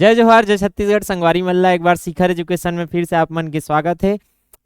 जय जोहार, जय छत्तीसगढ़। संगवारी मल्ला एक बार शिखर एजुकेशन में फिर से आप मन के स्वागत है।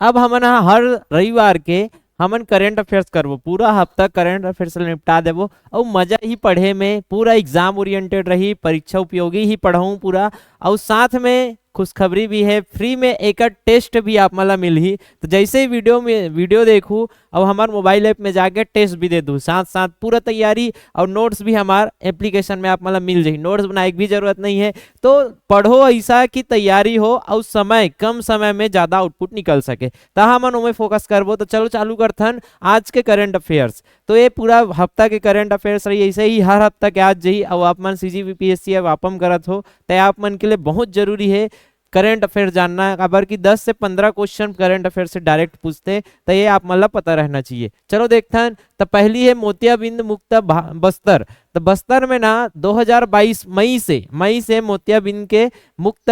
अब हमन हर रविवार के हमन करेंट अफेयर्स करबो, पूरा हफ्ता करेंट अफेयर्स ले निपटा देबो और मजा ही पढ़े में, पूरा एग्जाम ओरिएंटेड रही, परीक्षा उपयोगी ही पढ़ाऊँ पूरा। और साथ में खुशखबरी भी है, फ्री में एक टेस्ट भी आप मला मिल ही। तो जैसे ही वीडियो देखूँ और हमारे मोबाइल ऐप में जाके टेस्ट भी दे दूँ, साथ साथ पूरा तैयारी और नोट्स भी हमारे एप्लीकेशन में आप मला मिल जाए। नोट्स बनाए की भी जरूरत नहीं है। तो पढ़ो ऐसा कि तैयारी हो और समय कम समय में ज्यादा आउटपुट निकल सके। तो हमन ओमे फोकस करबो। तो चलो चालू करथन आज के करंट अफेयर्स। तो ये पूरा हफ्ता के करंट अफेयर्स रही, ऐसे ही हर हफ्ता के आज जही और आप मन CGPSC वापम करत हो तो आप मन के लिए बहुत जरूरी है करंट अफेयर जानना। अगर कि 10 से 15 क्वेश्चन करंट अफेयर से डायरेक्ट पूछते तो ये आप मतलब पता रहना चाहिए। चलो देखते हैं। तो पहली है मोतियाबिंद मुक्त बस्तर। तो बस्तर में ना 2022 मई से मोतियाबिंद के मुक्त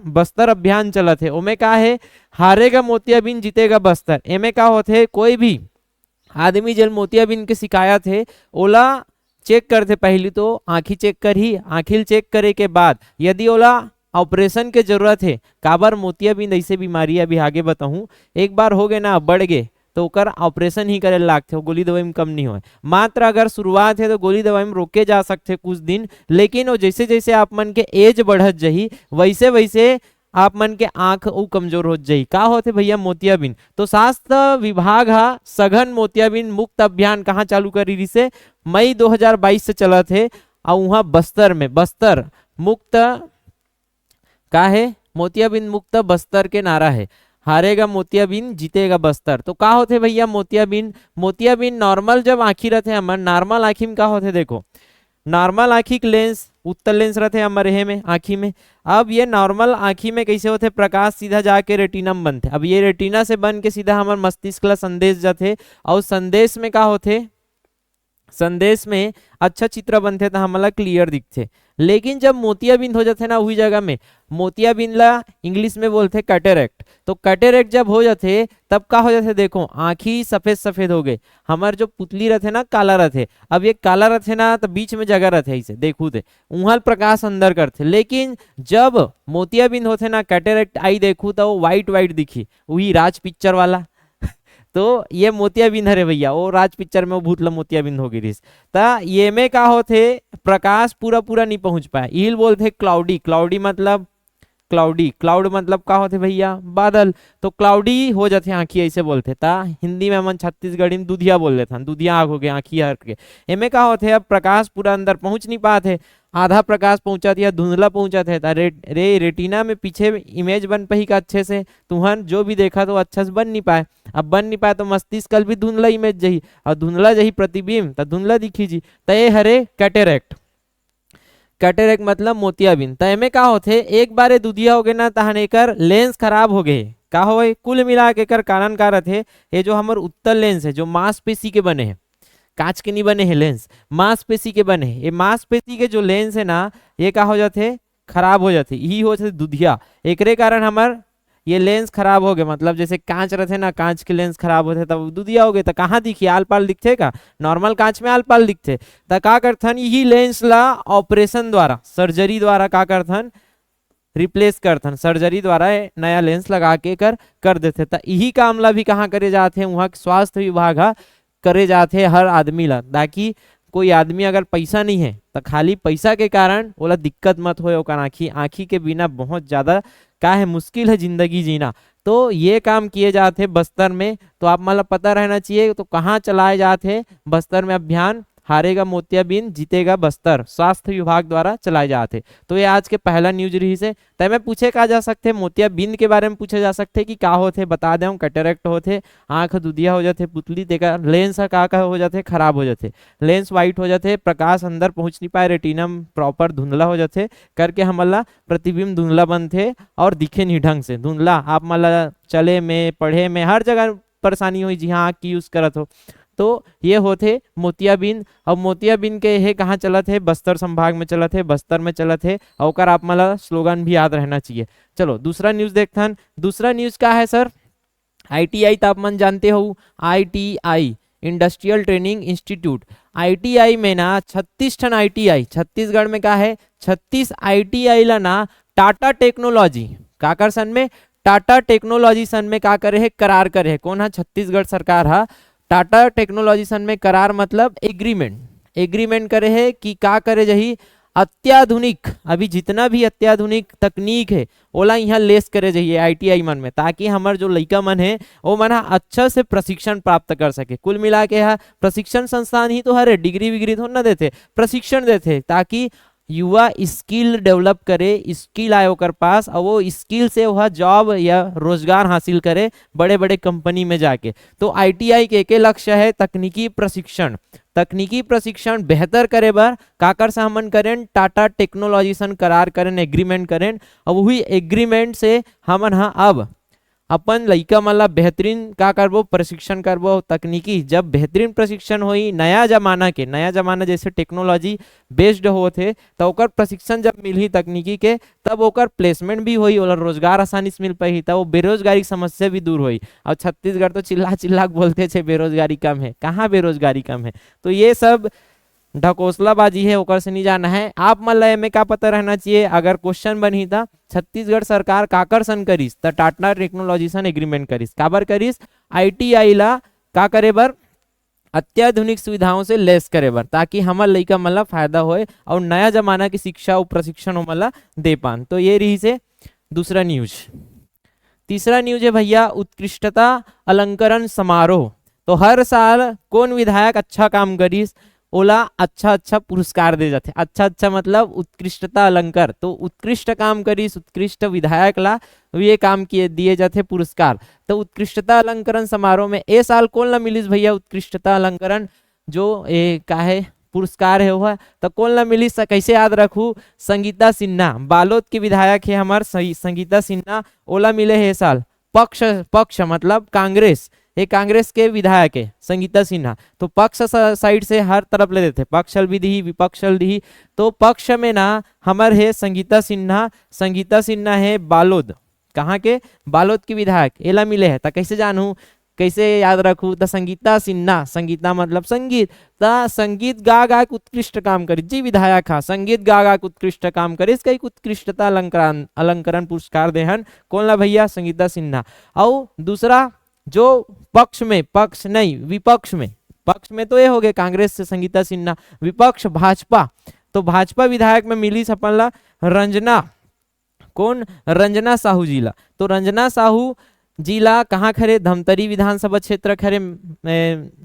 बस्तर अभियान चलत है। ओमे का है, हारेगा मोतियाबिंद जीतेगा बस्तर। एमे का होते, कोई भी आदमी जल मोतियाबिंद के शिकायत है ओला चेक करते। पहली तो आँखी चेक कर ही, आँखिल चेक करे के बाद यदि ओला ऑपरेशन के जरूरत है, काबर मोतियाबिंद ऐसे बीमारी अभी आगे बताऊं, एक बार हो गए ना बढ़ गए तो ओकर ऑपरेशन ही करे लागते हो, गोली दवाई में कम नहीं हो। मात्र अगर शुरुआत है तो गोली दवाई में रोके जा सकते कुछ दिन, लेकिन वो जैसे जैसे आप मन के एज बढ़त जही वैसे वैसे आप मन के आंख उ कमजोर हो जाई। का होते भैया मोतियाबिंद। तो स्वास्थ्य विभाग हा सघन मोतियाबिंद मुक्त अभियान कहाँ चालू करी रही से, मई 2022 से चला थे। और वहां बस्तर में बस्तर मुक्त का है, मोतियाबिंद मुक्त बस्तर के नारा है, हारेगा मोतियाबिंद जीतेगा बस्तर। तो का होते भैया मोतियाबिंद नॉर्मल जब आंखी रहते हमन, नॉर्मल आंखी में का होते देखो, नॉर्मल आंखी के लेंस उत्तर लेंस रहते हमारे में आंखी में। अब ये नॉर्मल आंखी में कैसे होते, प्रकाश सीधा जाके रेटिना में बनते। अब ये रेटिना से बन के सीधा हमारे मस्तिष्क ला संदेश जाते और संदेश में का होते, संदेश में अच्छा चित्र बनते तो हमला क्लियर दिखते। लेकिन जब मोतियाबिंद हो जाते ना वही जगह में, मोतियाबिंद ला इंग्लिश में बोलते कैटरेक्ट। तो कैटरेक्ट जब हो जाते तब का हो जाते, देखो आंखी सफेद सफेद हो गए, हमारे जो पुतली रहते ना काला रहते। अब ये काला रहते ना तो बीच में जगह रहते ऐसे देखू थे, उहल प्रकाश अंदर करते। लेकिन जब मोतियाबिंद होते ना कैटरेक्ट आई देखू तो व्हाइट व्हाइट दिखी, वही राज पिक्चर वाला। तो ये मोतियाबिंद है भैया, वो राज पिक्चर में वो भूतला मोतियाबिंद हो गई। ता ये में का होते, प्रकाश पूरा पूरा नहीं पहुंच पाया, इल बोलते क्लाउडी। क्लाउडी मतलब क्लाउड मतलब का होते भैया, बादल। तो क्लाउडी हो जाते आंखी ऐसे बोलते। ता हिंदी में हम छत्तीसगढ़ी में दुधिया बोल लेते, दुधिया आँख हो गए आंखी हर के। एमे का होते, अब प्रकाश पूरा अंदर पहुंच नहीं पाते, आधा प्रकाश पहुंचा दिया, धुंधला पहुंचा थे। रेटिना में पीछे इमेज बन पाई का अच्छे से, तुहन जो भी देखा तो अच्छा से बन नहीं पाए। अब बन नहीं पाए तो मस्तिष्क कल भी धुंधला इमेज जही, और धुंधला जही प्रतिबिंब तो धुंधला दिखी जी। तय हरे कैटेरेक्ट। कैटेरेक्ट मतलब मोतियाबिंद। तो एमे का होते, एक बार दुधिया हो गए ना तहन एकर लेंस खराब हो गए। का हो, कुल मिला के कर कारण का रहे, ये जो हमारे उत्तल लेंस है जो मांसपेशी के बने हैं, कांच के नहीं बने हैं लेंस, मांसपेशी के बने हैं। ये मांसपेशी के जो लेंस है ना ये का हो जाते, खराब हो जाते, यही हो जाते दुधिया। एकरे कारण हमार ये लेंस खराब हो गए। मतलब जैसे कांच रहते ना, कांच के लेंस खराब होते तब दुधिया हो गए। तो कहाँ दिखी, आल पाल दिखते का, नॉर्मल कांच में आल पाल दिखते। तो का करथन, यही लेंस ला ऑपरेशन द्वारा, सर्जरी द्वारा का करथन, रिप्लेस करथन, सर्जरी द्वारा नया लेंस लगा के कर देते। तो यही काम ला भी कहाँ करे जाते हैं, वहाँ स्वास्थ्य विभाग करे जाते हर आदमी ला, ताकि कोई आदमी अगर पैसा नहीं है तो खाली पैसा के कारण बोला दिक्कत मत हो। आँखी के बिना बहुत ज्यादा का है, मुश्किल है जिंदगी जीना। तो ये काम किए जाते बस्तर में। तो आप मतलब पता रहना चाहिए तो कहाँ चलाए जाते बस्तर में अभियान, हारेगा मोतियाबिंद जीतेगा बस्तर, स्वास्थ्य विभाग द्वारा चलाए जाते। तो ये आज के पहला न्यूज रही से। तय में पूछे का जा सकते, मोतियाबिंद के बारे में पूछे जा सकते कि का होते, बता दें कैटरेक्ट होते, आंख दुधिया हो जाते, पुतली देखा लेंस का हो जाते, खराब हो जाते, लेंस व्हाइट हो जाते, प्रकाश अंदर पहुंच नहीं पाए, रेटिना प्रॉपर धुंधला हो जाते करके हमला प्रतिबिंब धुंधला बनते और दिखे नहीं ढंग से, धुंधला आप मतलब चले में पढ़े में हर जगह परेशानी हुई जी हाँ आँख की यूज करत हो। तो ये होते मोतियाबिंद। और मोतियाबिंद के ये कहाँ चलत है, बस्तर संभाग में चलत है, बस्तर में चलत है। और आप मला स्लोगन भी याद रहना चाहिए। चलो दूसरा न्यूज देखते हैं। दूसरा न्यूज क्या है सर, ITI तो आप मन जानते हो, ITI industrial training institute. ITI में ना 36 ठन ITI, छत्तीसगढ़ में क्या है 36 ITI ला ना टाटा टेक्नोलॉजी का कर सन में, टाटा टेक्नोलॉजी सन में का करे है, करार करे है। कौन है? छत्तीसगढ़ सरकार हा टाटा टेक्नोलॉजी सन में करार मतलब एग्रीमेंट, एग्रीमेंट करे है कि का करे जही अत्याधुनिक, अभी जितना भी अत्याधुनिक तकनीक है ओला यहाँ लेस करे जाइए आईटीआई मन में, ताकि हमार जो लड़का मन है वो मन अच्छा से प्रशिक्षण प्राप्त कर सके। कुल मिला के प्रशिक्षण संस्थान ही तो हरे डिग्री विग्री थोड़ा ना देते, प्रशिक्षण देते, ताकि युवा स्किल डेवलप करे, स्किल आए ओकर पास और वो स्किल से वह जॉब या रोजगार हासिल करे बड़े बड़े कंपनी में जाके। तो आईटीआई के एक लक्ष्य है तकनीकी प्रशिक्षण, तकनीकी प्रशिक्षण बेहतर करे बर काकर से हमन करें, टाटा टेक्नोलॉजी सन करार करें, एग्रीमेंट करें, और वही एग्रीमेंट से हमन अब अपन लइका मन ला बेहतरीन का करबो, प्रशिक्षण करबो तकनीकी। जब बेहतरीन प्रशिक्षण होई नया जमाना के, नया जमाना जैसे टेक्नोलॉजी बेस्ड होते तो ओकर प्रशिक्षण जब मिलही तकनीकी के, तब ओकर प्लेसमेंट भी होई और रोजगार आसानी से मिल पाही, तब वो बेरोजगारी की समस्या भी दूर होई। और छत्तीसगढ़ तो चिल्ला चिल्ला बोलते थे बेरोजगारी कम है, कहाँ बेरोजगारी कम है? तो ये सब ढकोसलाबाजी है, ओकर से नहीं जाना है। आप मन ला में का पता रहना चाहिए, अगर क्वेश्चन बनी था छत्तीसगढ़ सरकार काकर सन करिस त टाटा टेक्नोलॉजी सन एग्रीमेंट करिस, काबर करिस? आईटीआई ला का करे बर, अत्याधुनिक सुविधाओं से लेस करे बर, ताकि हमार लइका मन ला फायदा होए और नया जमाना की शिक्षा और प्रशिक्षण मन ला दे पान। तो ये रही से दूसरा न्यूज। तीसरा न्यूज है भैया उत्कृष्टता अलंकरण समारोह। तो हर साल कौन विधायक अच्छा काम करिस ओला अच्छा अच्छा पुरस्कार दे जाते। अच्छा अच्छा मतलब उत्कृष्टता अलंकार, तो उत्कृष्ट काम करिस उत्कृष्ट विधायक ला ये काम किए दिए जाते पुरस्कार। तो उत्कृष्टता अलंकरण समारोह में ए साल कौन ला मिलिस भैया उत्कृष्टता अलंकरण जो काहे पुरस्कार है वह, तो कौन ला मिलिस कैसे याद रखू? संगीता सिन्हा, बालोद के विधायक है हमार संगीता सिन्हा, ओला मिले है साल। पक्ष, पक्ष मतलब कांग्रेस, ये कांग्रेस के विधायक है संगीता सिन्हा। तो पक्ष साइड से हर तरफ ले देते, पक्षल भी दी विपक्षल दी। तो पक्ष में ना हमार है संगीता सिन्हा, संगीता सिन्हा है बालोद, कहाँ के? बालोद की विधायक, एला मिले है। तो कैसे जानू, कैसे याद रखू? तो संगीता सिन्हा, संगीता मतलब संगीत, तो संगीत गा गा के उत्कृष्ट काम करी जी विधायक हा, संगीत गा गा के उत्कृष्ट काम करे, इसका एक उत्कृष्टता अलंकरण अलंकरण पुरस्कार देहन। कौन ला भैया? संगीता सिन्हा। और दूसरा जो पक्ष में, पक्ष नहीं विपक्ष में, पक्ष में तो ये हो गए कांग्रेस से संगीता सिन्हा, विपक्ष भाजपा, तो भाजपा विधायक में मिली सपन ला रंजना, कौन? रंजना साहू जिला। तो रंजना साहू जिला कहाँ खरे? धमतरी विधानसभा क्षेत्र खरे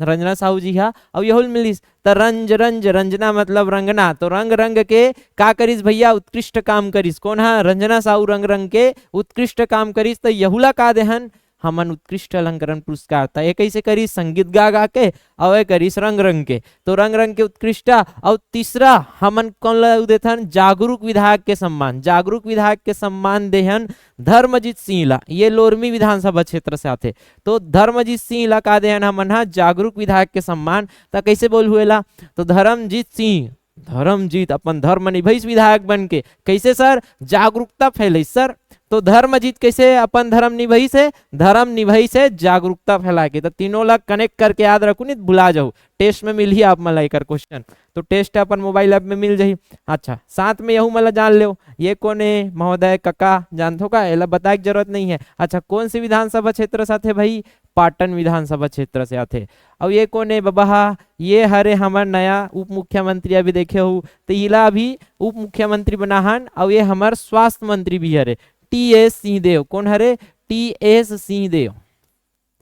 रंजना साहू जी हा। और यहुल मिलिस तो रंज रंज, रंजना मतलब रंगना, तो रंग रंग के का करिस भैया उत्कृष्ट काम करिस। कौन हा? रंजना साहू रंग रंग के उत्कृष्ट काम करिस। तो यहुला का देहन हमन उत्कृष्ट अलंकरण पुरस्कार। था ये कैसे करी? संगीत गा गा के और करीस रंग रंग के, तो रंग रंग के उत्कृष्ट। और तीसरा हमन कौन ला देथन? जागरूक विधायक के सम्मान, जागरूक विधायक के सम्मान देहन धर्मजीत सिंह ला, ये लोरमी विधानसभा क्षेत्र से आते। तो धर्मजीत सिंह ला का देहन हमन हा जागरूक विधायक के सम्मान। तो कैसे बोल हुएला? तो धर्मजीत सिंह, धर्मजीत अपन धर्म निभैस विधायक बन के, कैसे सर? जागरूकता फैलाई सर। तो धर्मजीत कैसे अपन धर्म निभाई से, धर्म निभाई से जागरूकता फैला के। तो तीनों ला कनेक्ट करके याद रखू, नहीं भुला जाऊ, टेस्ट में मिल ही आप मला कर क्वेश्चन, तो टेस्ट अपन मोबाइल ऐप में मिल जाही। अच्छा साथ में यहू मला जान लो ये कौन है महोदय काका, जानते हो का? एला बताए की जरूरत नहीं है। अच्छा कौन सी विधानसभा क्षेत्र से आते भाई? पाटन विधानसभा क्षेत्र से आते। और ये कौन है बाबा? ये हरे हमार नया उप मुख्यमंत्री अभी देखे हो, तो इला अभी उप मुख्यमंत्री बना हन। और ये हमार स्वास्थ्य मंत्री भी हरे टी.एस. सिंहदेव। कौन हरे? टी.एस. सिंहदेव,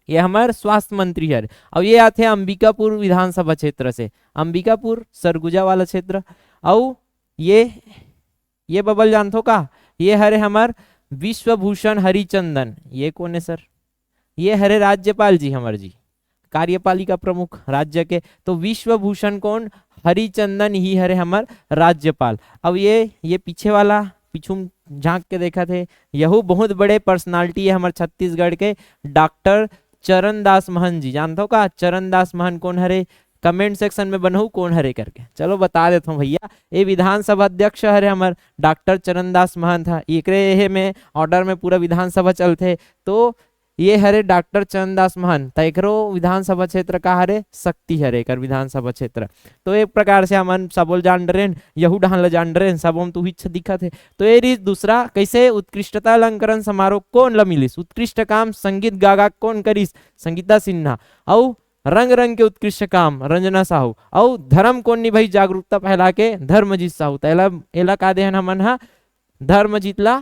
ये हमारे स्वास्थ्य मंत्री है। और ये आते हैं अंबिकापुर विधानसभा क्षेत्र से, अंबिकापुर सरगुजा वाला क्षेत्र। और ये बबल जानते हो का? ये हरे हमार विश्वभूषण हरिचंदन। ये कौन है सर? ये हरे राज्यपाल जी, हमार जी कार्यपालिका प्रमुख राज्य के। तो विश्वभूषण कौन? हरिचंदन ही हरे हमार राज्यपाल। अब ये पीछे वाला पीछू झांक के देखा थे, यहू बहुत बड़े पर्सनालिटी है हमारे छत्तीसगढ़ के, डॉक्टर चरणदास महन जी। जानते हो का? चरणदास महन कौन हरे? कमेंट सेक्शन में बनहू कौन हरे करके, चलो बता देता हूँ भैया। ये विधानसभा अध्यक्ष हरे हमारे डॉक्टर चरणदास महन था। एक में ऑर्डर में पूरा विधानसभा चलते। तो ये हरे डॉक्टर चंद्रदास महंत, तैकरो विधानसभा क्षेत्र का हरे शक्ति हरे कर विधानसभा क्षेत्र। तो एक प्रकार से हमन सबोल जान डरेन, यहू ढाल जान डरेन, सब हम तू इच्छा दिखत है। तो ये रीत दूसरा कैसे उत्कृष्टता अलंकरण समारोह कौन ला मिलिस, उत्कृष्ट काम संगीत गागा कौन करिस, संगीता सिन्हा। और रंग रंग के उत्कृष्ट काम रंजना साहू। और धर्म कौन निभाई जागरूकता फैला के, धर्मजीत साहू। तैला एला का देहन हमन हा धर्मजीत ला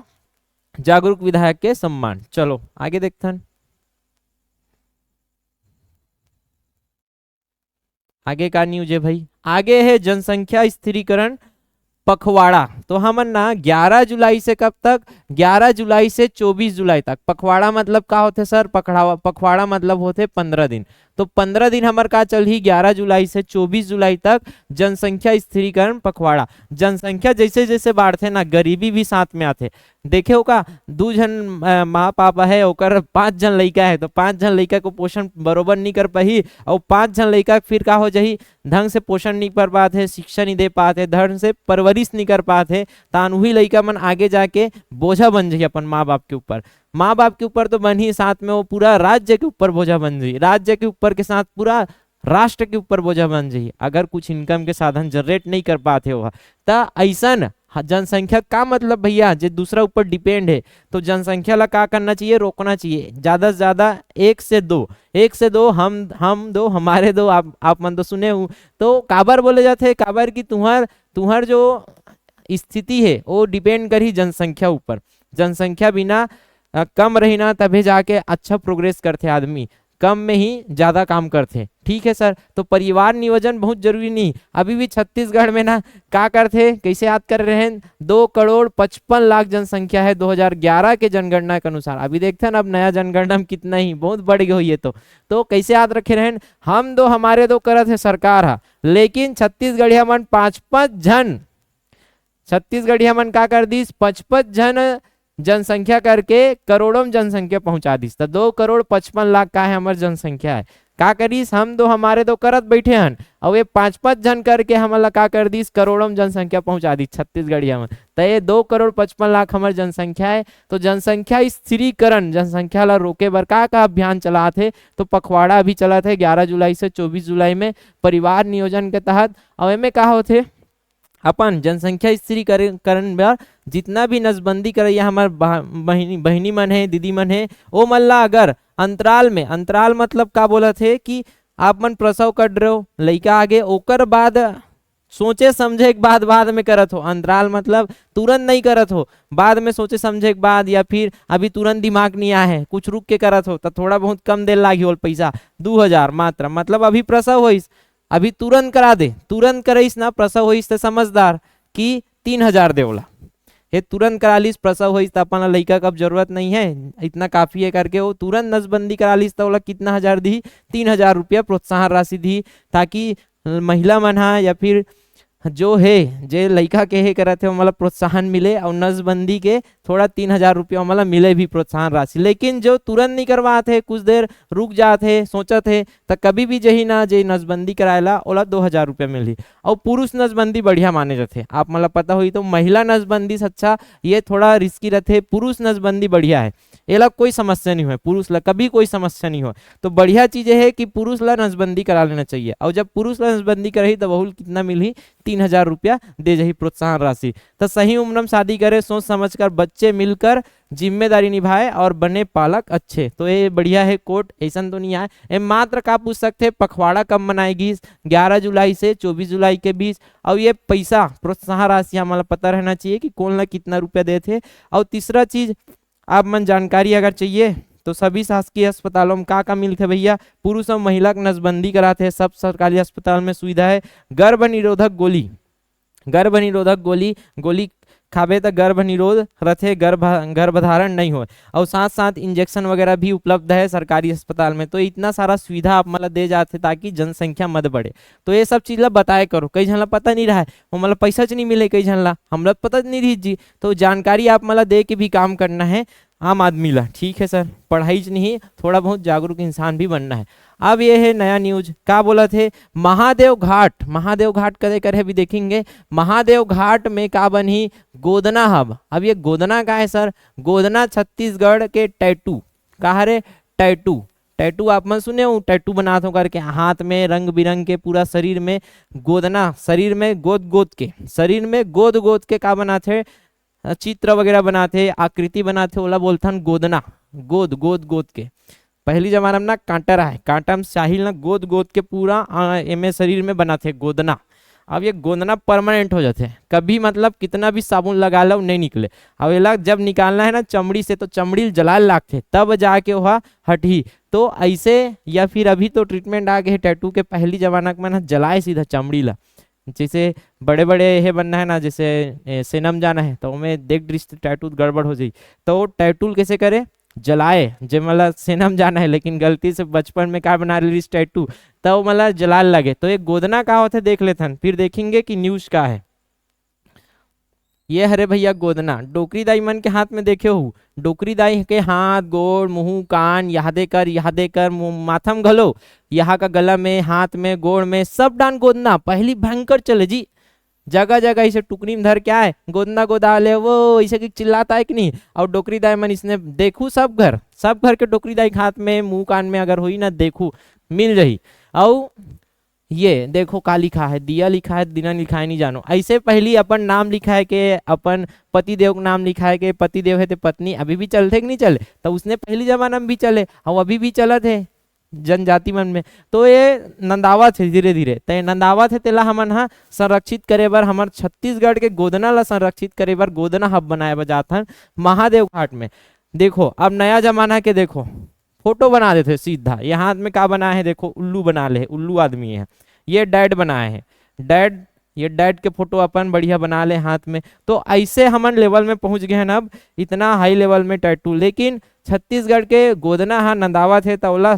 जागरूक विधायक के सम्मान। चलो आगे देखथन। आगे का न्यूज है भाई, आगे है जनसंख्या स्थिरीकरण पखवाड़ा। तो हमन ना 11 जुलाई से कब तक, 11 जुलाई से 24 जुलाई तक। पखवाड़ा मतलब का होते सर, पखवाड़ा मतलब होते 15 दिन। तो 15 दिन हमार का चल ही 11 जुलाई से 24 जुलाई तक जनसंख्या स्थिरीकरण पखवाड़ा। जनसंख्या जैसे जैसे बढ़ते ना, गरीबी भी साथ में आते। देखे हो का 2 जन माँ पापा है ओकर 5 जन लड़का है, तो 5 जन लड़का को पोषण बरोबर नहीं कर पाही, और 5 जन लड़का फिर का हो जाही, ढंग से पोषण नहीं कर पाते, शिक्षा नहीं दे पाते, ढंग से परवरिश नहीं कर पाते, तान वही लड़का मन आगे जाके बोझा बन जाए अपन माँ बाप के ऊपर। माँ बाप के ऊपर तो बन ही, साथ में वो पूरा राज्य के ऊपर बोझा बन जाए, राज्य के ऊपर के साथ पूरा राष्ट्र के ऊपर बोझा बन जाइए अगर कुछ इनकम के साधन जनरेट नहीं कर पाते हो। तो ऐसा जनसंख्या का मतलब भैया जो दूसरा ऊपर डिपेंड है, तो जनसंख्या ला का करना चाहिए, रोकना चाहिए। ज्यादा से ज्यादा 1 से 2, 1 से 2 हम दो हमारे दो, आप मन तो सुने हूँ। तो काबर बोले जाते हैं, काबर की तुम्हार जो स्थिति है वो डिपेंड करी जनसंख्या ऊपर। जनसंख्या बिना कम रही ना तभी जाके अच्छा प्रोग्रेस करते आदमी, कम में ही ज्यादा काम करते। ठीक है सर, तो परिवार नियोजन बहुत जरूरी नहीं। अभी भी छत्तीसगढ़ में ना क्या करते, कैसे याद कर रहे हैं, 2,55,00,000 जनसंख्या है 2011 के जनगणना के अनुसार। अभी देखते हैं अब नया जनगणना में कितना ही बहुत बढ़ गई हुई है। तो कैसे याद रखे रहे, हम दो हमारे दो करत है सरकार हा, लेकिन छत्तीसगढ़िया मन 5-5 जन, छत्तीसगढ़िया मन का कर दी 55 जन जनसंख्या करके करोड़ों में जनसंख्या पहुंचा दी। तो 2,55,00,000 का है हमारी जनसंख्या है, का करीस हम दो हमारे दो करत बैठे हन, और ये 5-5 जन करके हमला का कर दी करोड़ों में जनसंख्या पहुंचा दी छत्तीसगढ़िया में। तो ये 2,55,00,000 हमारी जनसंख्या है। तो जनसंख्या स्थिरीकरण, जनसंख्या ला रोके बर का अभियान चला थे, तो पखवाड़ा अभी चला थे 11 जुलाई से 24 जुलाई में परिवार नियोजन के तहत। और में का होते अपन जनसंख्या स्थिरीकरण बर जितना भी नसबंदी करैया हमार बहनी मन है, दीदी मन है, वो मन ला अगर अंतराल में, अंतराल मतलब का बोला थे कि आप मन प्रसव कर रहे हो लड़का आगे, ओकर बाद सोचे समझे के बाद में करत हो। अंतराल मतलब तुरंत नहीं करत हो, बाद में सोचे समझे के बाद, या फिर अभी तुरंत दिमाग नहीं आया है कुछ रुक के करत हो, तो थोड़ा बहुत कम देर लागी हो पैसा, 2,000 मात्र। मतलब अभी प्रसव होइस, अभी तुरंत करा दे, तुरंत करइस ना प्रसव होइस तो समझदार कि 3,000 देवला, ये तुरंत करा लीस प्रसव होइस तो अपन लड़का कब जरूरत नहीं है, इतना काफी है करके वो तुरंत नसबंदी करा लीस तो बोला कितना हजार दी, 3,000 रुपया प्रोत्साहन राशि दी, ताकि महिला मन हा या फिर जो है जे लड़का के हे करते हो मतलब प्रोत्साहन मिले, और नसबंदी के थोड़ा 3,000 रुपया मतलब मिले भी प्रोत्साहन राशि। लेकिन जो तुरंत नहीं करवाते, कुछ देर रुक जाते, सोचत है, तो कभी भी जही ना जे नसबंदी कराएला ओला 2,000 रुपया मिली। और पुरुष नसबंदी बढ़िया माने जाते, आप मतलब पता हुई तो महिला नसबंदी से अच्छा ये थोड़ा रिस्की रहते, पुरुष नसबंदी बढ़िया है, एला कोई समस्या नहीं हो, पुरुष ला कभी कोई समस्या नहीं हो। तो बढ़िया चीज है कि पुरुष ला नसबंदी करा लेना चाहिए, और जब पुरुष ला नसबंदी करही तो बहुल कितना मिली, 3,000 रुपया दे जही प्रोत्साहन राशि। तो सही उम्र में शादी करे, सोच समझकर बच्चे मिलकर जिम्मेदारी निभाए और बने पालक अच्छे। तो ये बढ़िया है कोट, ऐसा तो नहीं आए। ये मात्र का पूछ सकते पखवाड़ा कब मनाएगी, 11 जुलाई से 24 जुलाई के बीच। और ये पैसा प्रोत्साहन राशि हमारा पता रहना चाहिए कि कौन ला कितना रुपया देते। और तीसरा चीज आप मन जानकारी अगर चाहिए तो सभी शासकीय अस्पतालों में का मिलते भैया, पुरुष और महिला की नसबंदी कराते हैं। सब सरकारी अस्पताल में सुविधा है गर्भ निरोधक गोली, गर्भ निरोधक गोली खाबे तो गर्भ निरोध रथे, गर्भधारण नहीं हो, और साथ साथ इंजेक्शन वगैरह भी उपलब्ध है सरकारी अस्पताल में। तो इतना सारा सुविधा आप मतलब दे जाते ताकि जनसंख्या मत बढ़े। तो ये सब चीज ला बताए करो, कई जन ला पता नहीं रहा है, वो मतलब पैसा नहीं मिले, कई जन ला हम पता नहीं रही जी। तो जानकारी आप मतलब दे के भी काम करना है आम आदमी ला। ठीक है सर, पढ़ाई नहीं, थोड़ा बहुत जागरूक इंसान भी बनना है। अब ये है नया न्यूज, क्या बोला थे, महादेव घाट, महादेव घाट करे करे भी देखेंगे। महादेव घाट में का बनी गोदना हब। अब ये गोदना का है सर, गोदना छत्तीसगढ़ के टैटू का है, टैटू। टैटू आप मन सुने हो, टैटू बनाते हो करके हाथ में रंग बिरंग के, पूरा शरीर में गोदना, शरीर में गोद गोद के, शरीर में गोद गोद के का बनाते, चित्र वगैरह बनाते, आकृति बनाते, ओला बोलथन गोदना, गोद गोद गोद के। पहली जमाना में ना कांटा रहा है, कांटा में साहिल ना गोद गोद के पूरा एमे शरीर में बनाते गोदना। अब ये गोदना परमानेंट हो जाते, कभी मतलब कितना भी साबुन लगा लो नहीं निकले। अब ये जब निकालना है ना चमड़ी से, तो चमड़ी जलाल लागते तब जाके वह हटी। तो ऐसे या फिर अभी तो ट्रीटमेंट आ गए टैटू के, पहली जमाना में ना जलाए सीधा चमड़ी ला। जैसे बड़े बड़े ये बनना है ना, जैसे सेनम जाना है तो हमें देख दृष्टि टैटू गड़बड़ हो जाए, तो टैटू कैसे करे, जलाए। जब मतलब सेनम जाना है लेकिन गलती से बचपन में क्या बना रही टैटू, तो मतलब जलाल लगे। तो ये गोदना का होता है देख लेते हैं, फिर देखेंगे कि न्यूज का है। ये हरे भैया गोदना, डोकरी दाई मन के हाथ में देखे हो, डोकरी दाई के हाथ गोड़ मुंह कान यादे कर माथम घलो, यहाँ का गला में, हाथ में, गोड़ में सब डान गोदना पहली भयंकर चले जी। जगह जगह इसे टुकनी में धर के आए, गोदना गोदा ले वो ऐसे कि चिल्लाता है कि नहीं। और डोकरी दाई मन इसने देखू सब घर के डोकरी दाई हाथ में मुंह कान में अगर हुई ना देखू मिल रही। और ये देखो का लिखा है, दिया लिखा है, दिना लिखा है नहीं जानो। ऐसे पहली अपन नाम लिखा है कि अपन पति देव का नाम लिखा है कि पति देव है तो पत्नी, अभी भी चलते कि नहीं चले, तो उसने पहली जमाना में भी चले और अभी भी चलत है जनजाति मन में। तो ये नंदावत है धीरे धीरे, तो नंदावत है तेला हमन हा संरक्षित करे बर, हमार छत्तीसगढ़ के गोदना ला संरक्षित करे बर गोदना हब बनाए बर जाथन महादेव घाट में। देखो अब नया जमाना के देखो फोटो बना देते सीधा, ये हाथ में क्या बना है देखो, उल्लू बना ले, उल्लू आदमी है, ये डैड बनाए हैं, डैड, ये डैड के फोटो अपन बढ़िया बना ले हाथ में। तो ऐसे हमन लेवल में पहुंच गए हैं अब, इतना हाई लेवल में टैटू। लेकिन छत्तीसगढ़ के गोदना हा नंदावत है, तौला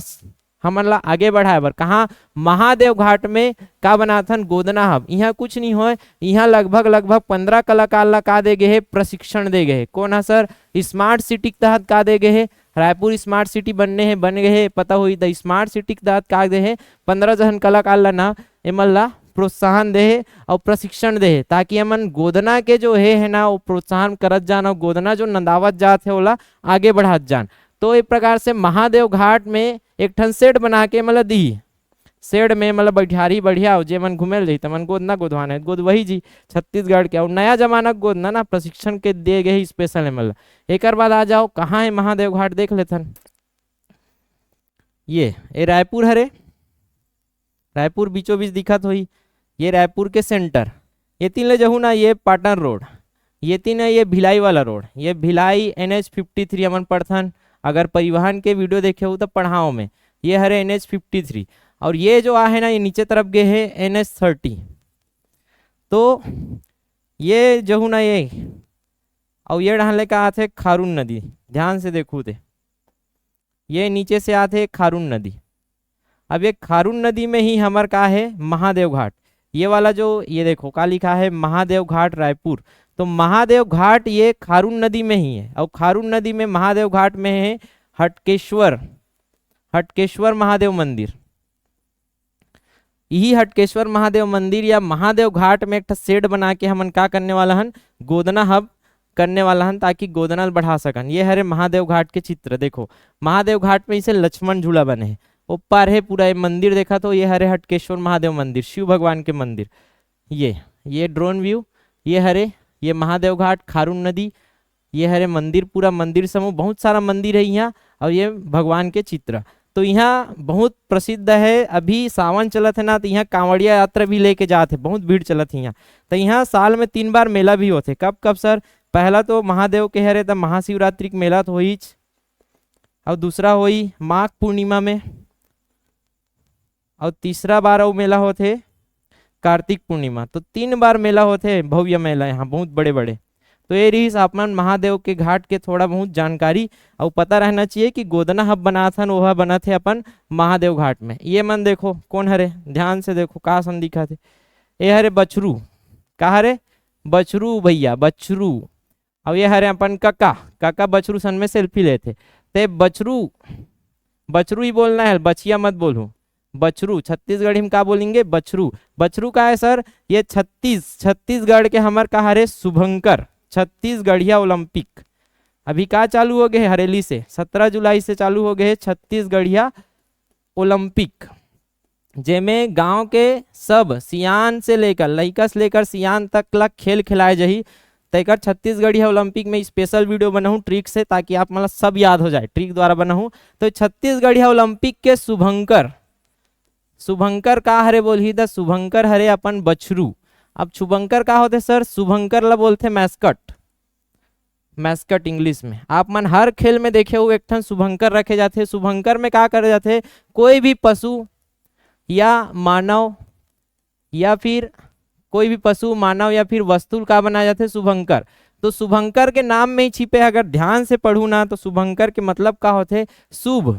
हमन ला आगे बढ़ाए बर कहाँ महादेव घाट में का बनाथन गोदना हब। यहाँ कुछ नहीं हो, यहाँ लगभग 15 कलाकार ला का दे गए है, प्रशिक्षण दे गए है। कौन है सर, स्मार्ट सिटी के तहत का दे गए है, रायपुर स्मार्ट सिटी बन गए है, पता हुई तो स्मार्ट सिटी के तहत का दे है 15 जन कलाकार ला ना एमन ला प्रोत्साहन दे है और प्रशिक्षण दे है, ताकि हमन गोदना के जो है ना वो प्रोत्साहन करत जान और गोदना जो नंदावत जात है ओला आगे बढ़ात जान। तो एक प्रकार से महादेव घाट में एक ठन सेट बना के मतलब दी, सेड में मतलब बैठारी बढ़िया हो, जे मन घूमे जाई तमन गोदना गोदवाना है, गोद वही जी छत्तीसगढ़ के। और नया जमाना गोदना ना प्रशिक्षण के दे गए स्पेशल है। मतलब एक बाद आ जाओ कहाँ है महादेव घाट देख लेथन। ये रायपुर हरे, रायपुर बीचों बीच दिखत हुई, ये रायपुर के सेंटर। ये तीन ले जहू ना, ये पाटन रोड, ये तीन है ये भिलाई वाला रोड, ये भिलाई NH53 हमन पढ़थन। अगर परिवहन के वीडियो देखे हो तो पढ़ाओ में, ये हरे NH53। और ये जो है ना ये नीचे तरफ गए है NH30। तो ये जो ना ये और ये ढाले का आते खारून नदी, ध्यान से देखो थे, ये नीचे से आते खारून नदी। अब ये खारून नदी में ही हमार का है महादेव घाट। ये वाला जो ये देखो का लिखा है महादेव घाट रायपुर, तो महादेव घाट ये खारून नदी में ही है। और खारून नदी में महादेव घाट में है हटकेश्वर महादेव मंदिर। यही हटकेश्वर महादेव मंदिर या महादेव घाट में एक सेट बना के हमन का करने वाला हन, गोदना हब करने वाला हन, ताकि गोदना बढ़ा सकन। ये हरे महादेव घाट के चित्र देखो, महादेव घाट में इसे लक्ष्मण झूला बने है, ऊपर है पूरा ये मंदिर देखा तो ये हरे हटकेश्वर महादेव मंदिर, शिव भगवान के मंदिर। ये ड्रोन व्यू, ये हरे ये महादेव घाट खारून नदी, ये हरे मंदिर, पूरा मंदिर समूह, बहुत सारा मंदिर है यहाँ। और ये भगवान के चित्र। तो यहाँ बहुत प्रसिद्ध है, अभी सावन चलत है ना, तो यहाँ कांवड़िया यात्रा भी लेके जाते, बहुत भीड़ चलत है यहाँ। तो यहाँ साल में 3 बार मेला भी होते। कब कब सर, पहला तो महादेव के हरे तब महाशिवरात्रि के मेला तो होई, और दूसरा होई माघ पूर्णिमा में, और तीसरा बार वो मेला होते कार्तिक पूर्णिमा। तो 3 बार मेला होते, भव्य मेला यहाँ बहुत बड़े बड़े। तो ये रही आपमन महादेव के घाट के थोड़ा बहुत जानकारी, और पता रहना चाहिए कि गोदना हब बना था वह बना थे अपन महादेव घाट में। ये मन देखो कौन हरे, ध्यान से देखो का सन दिखा थे, ये हरे बछरू, का हरे बछरू भैया बछरू। और ये हरे अपन काका बछरू सन में सेल्फी लेते। ते बछरू ही बोलना है, बछिया मत बोलो, बछरू। छत्तीसगढ़ी में क्या बोलेंगे, बछरू। बछरू का है सर, ये छत्तीसगढ़ के हमार का हरे शुभंकर, छत्तीसगढ़िया ओलंपिक, अभी का चालू हो गए हरेली से 17 जुलाई से चालू हो गए छत्तीसगढ़िया ओलंपिक, जेमें गांव के सब सियान से लेकर लइका से लेकर सियान तक ला खेल खिलाए जही। तैकर छत्तीसगढ़िया ओलंपिक में स्पेशल वीडियो बनाऊँ ट्रिक से, ताकि आप मतलब सब याद हो जाए, ट्रिक द्वारा बनाऊँ। तो छत्तीसगढ़िया ओलंपिक के शुभंकर, शुभंकर का हरे बोली द शुभंकर हरे अपन बछरू। अब शुभंकर का होते सर, शुभंकर ला बोलते मैस्कट, मैस्कट इंग्लिश में। आप मन हर खेल में देखे हो एक ठन शुभंकर रखे जाते। शुभंकर में क्या करे जाते, कोई भी पशु या मानव या फिर कोई भी पशु मानव या फिर वस्तु का बनाया जाते शुभंकर। तो शुभंकर के नाम में ही छिपे, अगर ध्यान से पढ़ू ना तो शुभंकर के मतलब का होते शुभ,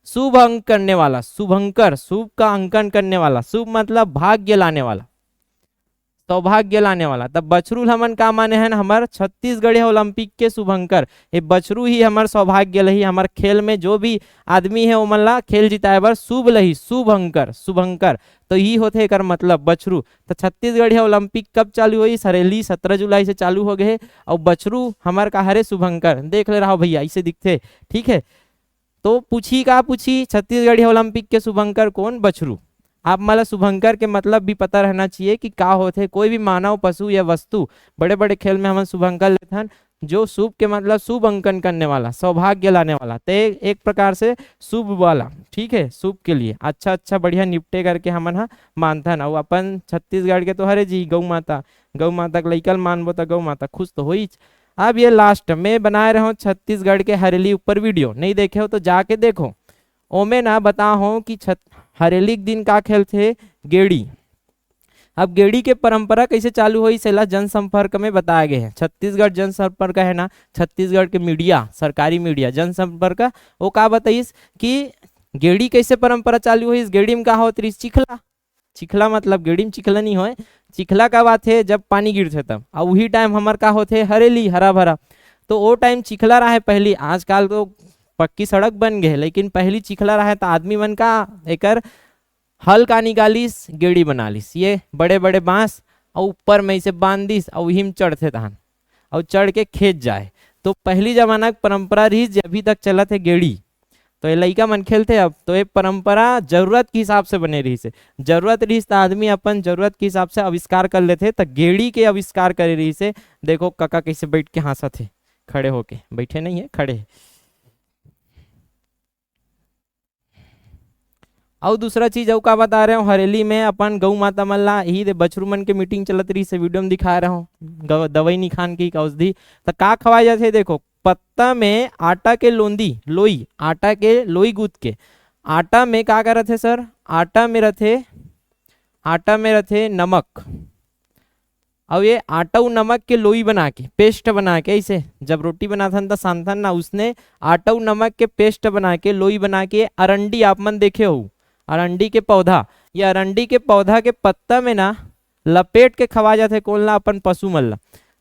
शुभ अंक करने वाला। शुभंकर शुभ का अंकन करने वाला, शुभ मतलब भाग्य लाने वाला, सौभाग्य लाने वाला। तब बछरू हमन का माने हैं, हमार छत्तीसगढ़िया ओलंपिक के शुभंकर। ये बछरू ही हमार सौभाग्य लही, हमार खेल में जो भी आदमी है ओमन ला खेल जिताए बर शुभ लही, शुभंकर, शुभंकर। तो ही होते एकर मतलब बछरू। तो छत्तीसगढ़िया ओलंपिक कब चालू हुई, सरेली 17 जुलाई से चालू हो गए। और बछरू हमार का हरे शुभंकर, देख ले रहा भैया ऐसे दिखते, ठीक है। तो पूछी का पूछी, छत्तीसगढ़िया ओलंपिक के शुभंकर कौन, बछरू। आप मतलब शुभंकर के मतलब भी पता रहना चाहिए कि का होते। कोई भी मानव पशु या वस्तु, बड़े बड़े खेल में हम शुभंकर लेते हैं, जो शुभ के मतलब शुभ अंकन करने वाला, सौभाग्य लाने वाला। तो एक प्रकार से शुभ वाला, ठीक है, शुभ के लिए अच्छा अच्छा बढ़िया निपटे करके हमन हा मानता है। और अपन छत्तीसगढ़ के तो हरे जी गौ माता, गौ माता के लइकल मानबो तो गौ माता खुश तो हो ही। अब ये लास्ट में बनाए रहो छत्तीसगढ़ के हरेली ऊपर वीडियो, नहीं देखे हो तो जाके देखो। ओमे ना बता हो कि हरेली के दिन का खेल थे गेड़ी। अब गेड़ी के परंपरा कैसे चालू हुई, सेला जनसंपर्क में बताया गया है। छत्तीसगढ़ जनसंपर्क है ना, छत्तीसगढ़ के मीडिया, सरकारी मीडिया जनसंपर्क, वो का बताइस कि गेड़ी कैसे परंपरा चालू हुई। इस गेड़ी में का होती, चिखला, चिखला मतलब गेड़ी में चिखला नहीं हो, चिखला का बात है जब पानी गिरते तब। और वही टाइम हमार का होते हरेली, हरा भरा। तो वो टाइम चिखला रहा है पहली, आजकल तो पक्की सड़क बन गए, लेकिन पहली चिखला रहा है। तो आदमी मन का एकर हल का निकालिस, गेड़ी बना लिस, ये बड़े बड़े बांस और ऊपर में इसे बांध दिस और वही में चढ़ते धान और चढ़ के खेत जाए। तो पहली जमाना की परंपरा रही, अभी तक चलत है गेड़ी। तो ये लइका मन खेलते। अब तो ये परंपरा जरूरत के हिसाब से बने रही से, जरूरत रही तो आदमी अपन जरूरत के हिसाब से आविष्कार कर लेते। तो गेड़ी के आविष्कार करे रही से, देखो काका कैसे बैठ के हंसत है, खड़े होके, बैठे नहीं है खड़े। और दूसरा चीज और का बता रहे हो, हरेली में अपन गौ माता मन ला ही दे बछरू मन के मीटिंग चलत रही से, वीडियो में दिखा रहा हूँ। दवाई नहीं खान की औषधि तो का खवाए जाते, देखो पत्ता में आटा के लोंदी, लोई, आटा के लोई गूंथ के, आटा में का करत है सर, आटा में रथे नमक। और ये आटा और नमक के लोई बना के, पेस्ट बना के, ऐसे जब रोटी बनाता था सानथन ना, उसने आटा और नमक के पेस्ट बना के, लोई बना के, अरंडी आप मन देखे हो, अरंडी के पौधा, या अरंडी के पौधा के पत्ता में ना लपेट के खवा जाते कौन ला, अपन पशु मन ला।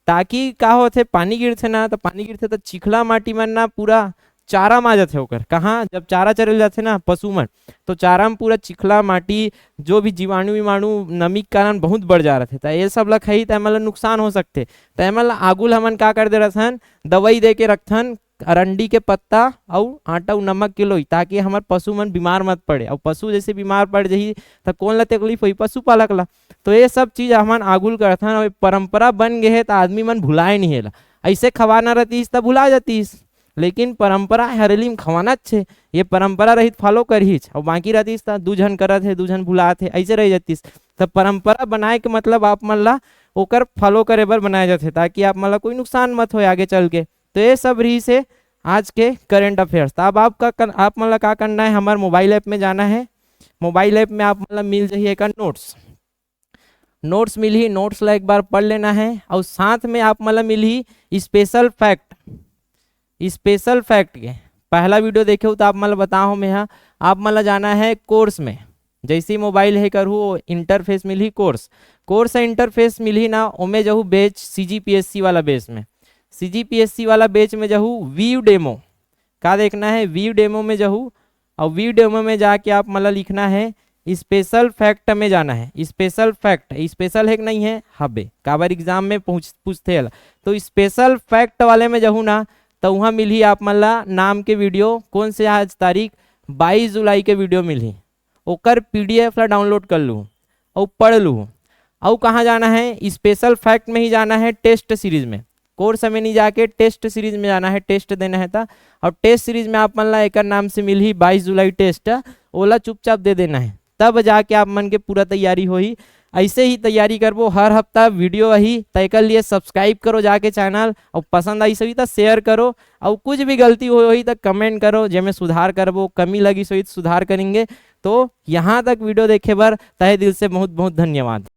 ताकि का होते, पानी गिरते ना, तो पानी गिरते तो चिखला माटी मन ना पूरा चारा मा जाते होकर, कहाँ जब चारा चरल जाते ना पशु मन, तो चारा में पूरा चिखला माटी, जो भी जीवाणु विमाणु नमी के कारण बहुत बढ़ जा रहे थे। तो ये सब ला खाई तो मतलब नुकसान हो सकते। तो एमन आगुल हमन का कर दे रहन, दवाई दे के रखथन, अरंडी के पत्ता और आटा और नमक के लोई, ताकि हमार पशु मन बीमार मत पड़े। और पशु जैसे बीमार पड़ जाही तो कौन ला तकलीफ हुई, पशु पालक ला। तो ये सब चीज हमन आगुल करथन, और परंपरा बन गए है तो आदमी मन भुलाए नहीं है। ऐसे खवाना रहतीस तो भुला जातीस, लेकिन परंपरा हरेली में खवाना अच्छे, ये परंपरा रही फॉलो करहीच। और बाकी रहतीस तो दू झन करत है, दू झन भुलात है, ऐसे रह जातीस। तो परंपरा बनाए के मतलब आप मन ला ओकर फॉलो करे बर बनाए जाते, ताकि आप मन ला कोई नुकसान मत हो आगे चल के। तो ये सब रही से आज के करंट अफेयर्स। तो अब आप मतलब क्या करना है, हमारे मोबाइल ऐप में जाना है। मोबाइल ऐप में आप मतलब मिल जाइए एक नोट्स मिल ही, नोट्स ला एक बार पढ़ लेना है। और साथ में आप मतलब मिल ही स्पेशल फैक्ट के पहला वीडियो देखे हो तो आप मतलब बताओ मैं, हाँ आप मतलब जाना है कोर्स में, जैसी मोबाइल है करूँ इंटरफेस मिल ही, कोर्स इंटरफेस मिल ही ना, ओमे जहू बेच CGPSC वाला बेस में, CGPSC वाला बेच में जहू व्यू डेमो का देखना है, व्यू डेमो में जहू। और व्यू डेमो में जाके आप मतलब लिखना है स्पेशल फैक्ट में जाना है। स्पेशल फैक्ट, स्पेशल है कि नहीं है, हबे काबर एग्जाम में पूछते हैं। तो स्पेशल फैक्ट वाले में जहू ना, तो वहाँ मिली आप मन ला नाम के वीडियो, कौन से आज तारीख 22 जुलाई के वीडियो मिली, ओकर PDF ला डाउनलोड कर लूँ और पढ़ लूँ। और कहाँ जाना है, स्पेशल फैक्ट में ही जाना है, टेस्ट सीरीज में, कोर्स में नहीं जाके टेस्ट सीरीज में जाना है, टेस्ट देना है था। और टेस्ट सीरीज में आप मन ला एक नाम से मिल ही 22 जुलाई टेस्ट, ओला चुपचाप दे देना है, तब जाके आप मन के पूरा तैयारी हो ही। ऐसे ही तैयारी करबो हर हफ्ता वीडियो वही तय कर लिए। सब्सक्राइब करो जाके चैनल, और पसंद आई सही तो शेयर करो, और कुछ भी गलती हो तो कमेंट करो, जेमे सुधार करबो, कमी लगी सही तो सुधार करेंगे। तो यहाँ तक वीडियो देखे बर तहे दिल से बहुत बहुत धन्यवाद।